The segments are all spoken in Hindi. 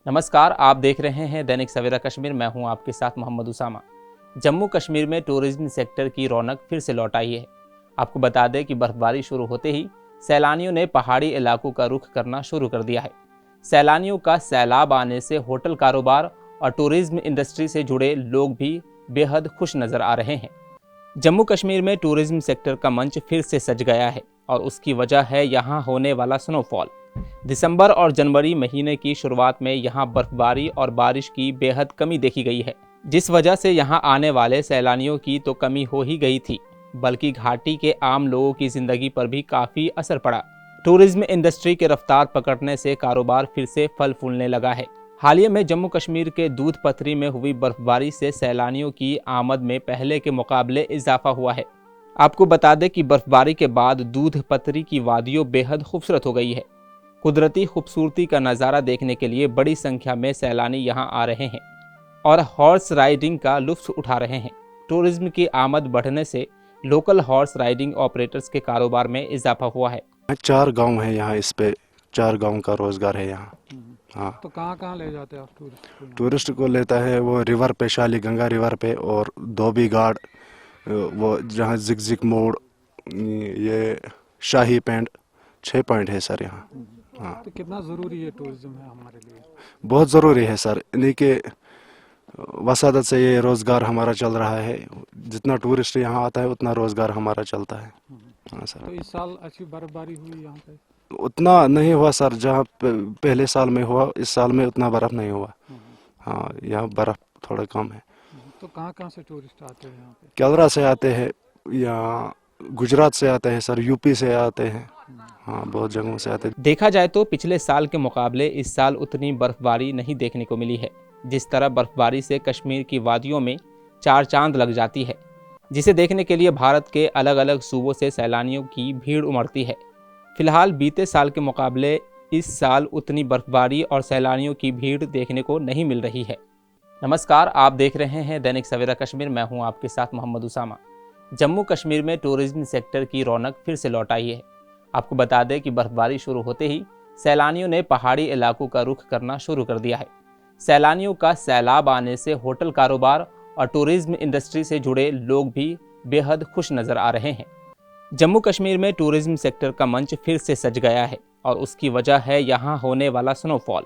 नमस्कार, आप देख रहे हैं दैनिक सवेरा कश्मीर। मैं हूं आपके साथ मोहम्मद उसामा। जम्मू कश्मीर में टूरिज्म सेक्टर की रौनक फिर से लौट आई है। आपको बता दें कि बर्फबारी शुरू होते ही सैलानियों ने पहाड़ी इलाकों का रुख करना शुरू कर दिया है। सैलानियों का सैलाब आने से होटल कारोबार और टूरिज्म इंडस्ट्री से जुड़े लोग भी बेहद खुश नजर आ रहे हैं। जम्मू कश्मीर में टूरिज्म सेक्टर का मंच फिर से सज गया है और उसकी वजह है यहाँ होने वाला स्नोफॉल। दिसंबर और जनवरी महीने की शुरुआत में यहाँ बर्फबारी और बारिश की बेहद कमी देखी गई है, जिस वजह से यहाँ आने वाले सैलानियों की तो कमी हो ही गई थी, बल्कि घाटी के आम लोगों की जिंदगी पर भी काफी असर पड़ा। टूरिज्म इंडस्ट्री के रफ्तार पकड़ने से कारोबार फिर से फल फूलने लगा है। हाल ही में जम्मू कश्मीर के दूध पथरी में हुई बर्फबारी से सैलानियों की आमद में पहले के मुकाबले इजाफा हुआ है। आपको बता दें कि बर्फबारी के बाद दूध पथरी की वादियों बेहद खूबसूरत हो गई है। कुदरती खूबसूरती का नज़ारा देखने के लिए बड़ी संख्या में सैलानी यहां आ रहे हैं और हॉर्स राइडिंग का लुत्फ उठा रहे हैं। टूरिज्म की आमद बढ़ने से लोकल हॉर्स राइडिंग ऑपरेटर्स के कारोबार में इजाफा हुआ है। 4 गांव है यहाँ, इस पे 4 गांव का रोजगार है यहाँ। हाँ, तो कहाँ ले जाते हैं आप टूरिस्ट को लेता है वो रिवर पे, शाली गंगा रिवर पे, और धोबी घाट, वो जहाँ जिग मोड़, ये शाही पेंट, 6 पॉइंट है सर यहाँ। हाँ, तो कितना ज़रूरी है टूरिज्म है हमारे लिए? बहुत ज़रूरी है सर। इन्हीं के वसादत से ये रोज़गार हमारा चल रहा है। जितना टूरिस्ट यहाँ आता है उतना रोज़गार हमारा चलता है। हाँ सर। तो इस साल अच्छी बर्फबारी हुई यहाँ पे? उतना नहीं हुआ सर, जहाँ पहले साल में हुआ, इस साल में उतना बर्फ़ नहीं हुआ। हाँ, यहाँ बर्फ़ थोड़ा कम है। तो कहाँ से टूरिस्ट आते हैं यहाँ पे? केलरा से आते हैं, या गुजरात से आते हैं सर, यूपी से आते हैं। हाँ, बहुत जगहों से आते हैं। देखा जाए तो पिछले साल के मुकाबले इस साल उतनी बर्फबारी नहीं देखने को मिली है। जिस तरह बर्फबारी से कश्मीर की वादियों में 4 चांद लग जाती है, जिसे देखने के लिए भारत के अलग अलग सूबों से सैलानियों की भीड़ उमड़ती है। फिलहाल बीते साल के मुकाबले इस साल उतनी बर्फबारी और सैलानियों की भीड़ देखने को नहीं मिल रही है। नमस्कार, आप देख रहे हैं दैनिक सवेरा कश्मीर। मैं हूं आपके साथ मोहम्मद उसामा। जम्मू कश्मीर में टूरिज्म सेक्टर की रौनक फिर से लौट आई है। आपको बता दें कि बर्फबारी शुरू होते ही सैलानियों ने पहाड़ी इलाकों का रुख करना शुरू कर दिया है। सैलानियों का सैलाब आने से होटल कारोबार और टूरिज्म इंडस्ट्री से जुड़े लोग भी बेहद खुश नजर आ रहे हैं। जम्मू कश्मीर में टूरिज्म सेक्टर का मंच फिर से सज गया है और उसकी वजह है यहाँ होने वाला स्नोफॉल।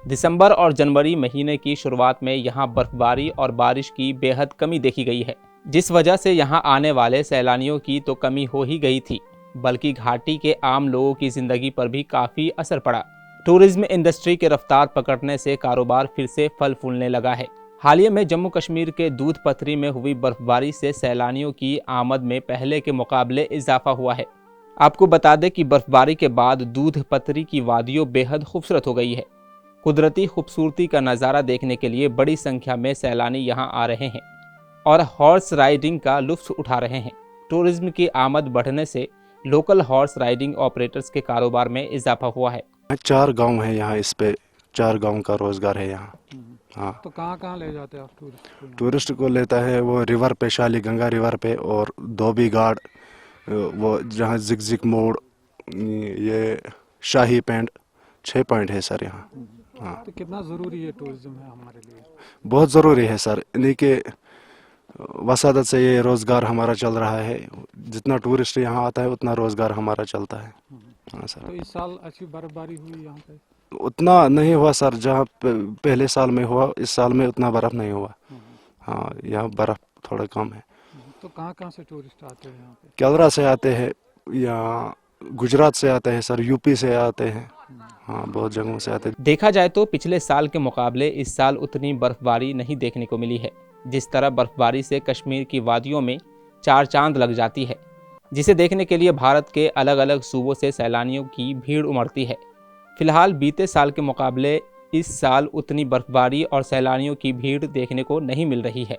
दिसंबर और जनवरी महीने की शुरुआत में यहाँ बर्फबारी और बारिश की बेहद कमी देखी गई है, जिस वजह से यहाँ आने वाले सैलानियों की तो कमी हो ही गई थी, बल्कि घाटी के आम लोगों की जिंदगी पर भी काफी असर पड़ा। टूरिज्म इंडस्ट्री के रफ्तार पकड़ने से कारोबार फिर से फल फूलने लगा है। हाल ही में जम्मू कश्मीर के दूध पथरी में हुई बर्फबारी से सैलानियों की आमद में पहले के मुकाबले इजाफा हुआ है। आपको बता दें कि बर्फबारी के बाद दूध पथरी की वादियों बेहद खूबसूरत हो गई है। कुदरती खूबसूरती का नज़ारा देखने के लिए बड़ी संख्या में सैलानी यहाँ आ रहे हैं और हॉर्स राइडिंग का लुत्फ उठा रहे हैं। टूरिज्म की आमद बढ़ने से लोकल हॉर्स राइडिंग ऑपरेटर्स के कारोबार में इजाफा हुआ है। 4 गांव है यहाँ, इस पे 4 गांव का रोजगार है यहाँ। हाँ, तो कहाँ ले जाते हैं आप टूरिस्ट को लेता है वो रिवर पे, शाली गंगा रिवर पे, और धोबी घाट, वो जहाँ जिग मोड़, ये शाही पेंट, 6 पॉइंट है सर यहाँ। हाँ, तो कितना ज़रूरी है टूरिज्म है हमारे लिए? बहुत ज़रूरी है सर। इन्हीं के वसादत से ये रोज़गार हमारा चल रहा है। जितना टूरिस्ट यहाँ आता है उतना रोज़गार हमारा चलता है। हाँ सर। तो इस साल अच्छी बर्फबारी हुई यहाँ पे? उतना नहीं हुआ सर, जहाँ पहले साल में हुआ, इस साल में उतना बर्फ़ नहीं हुआ। हाँ, यहाँ बर्फ़ थोड़ा कम है। तो कहाँ से टूरिस्ट आते हैं यहाँ पे? केलरा से आते हैं, या गुजरात से आते हैं सर, यूपी से आते हैं। हाँ, बहुत जगहों से आते हैं। देखा जाए तो पिछले साल के मुकाबले इस साल उतनी बर्फबारी नहीं देखने को मिली है। जिस तरह बर्फबारी से कश्मीर की वादियों में 4 चांद लग जाती है, जिसे देखने के लिए भारत के अलग अलग सूबों से सैलानियों की भीड़ उमड़ती है। फिलहाल बीते साल के मुकाबले इस साल उतनी बर्फबारी और सैलानियों की भीड़ देखने को नहीं मिल रही है।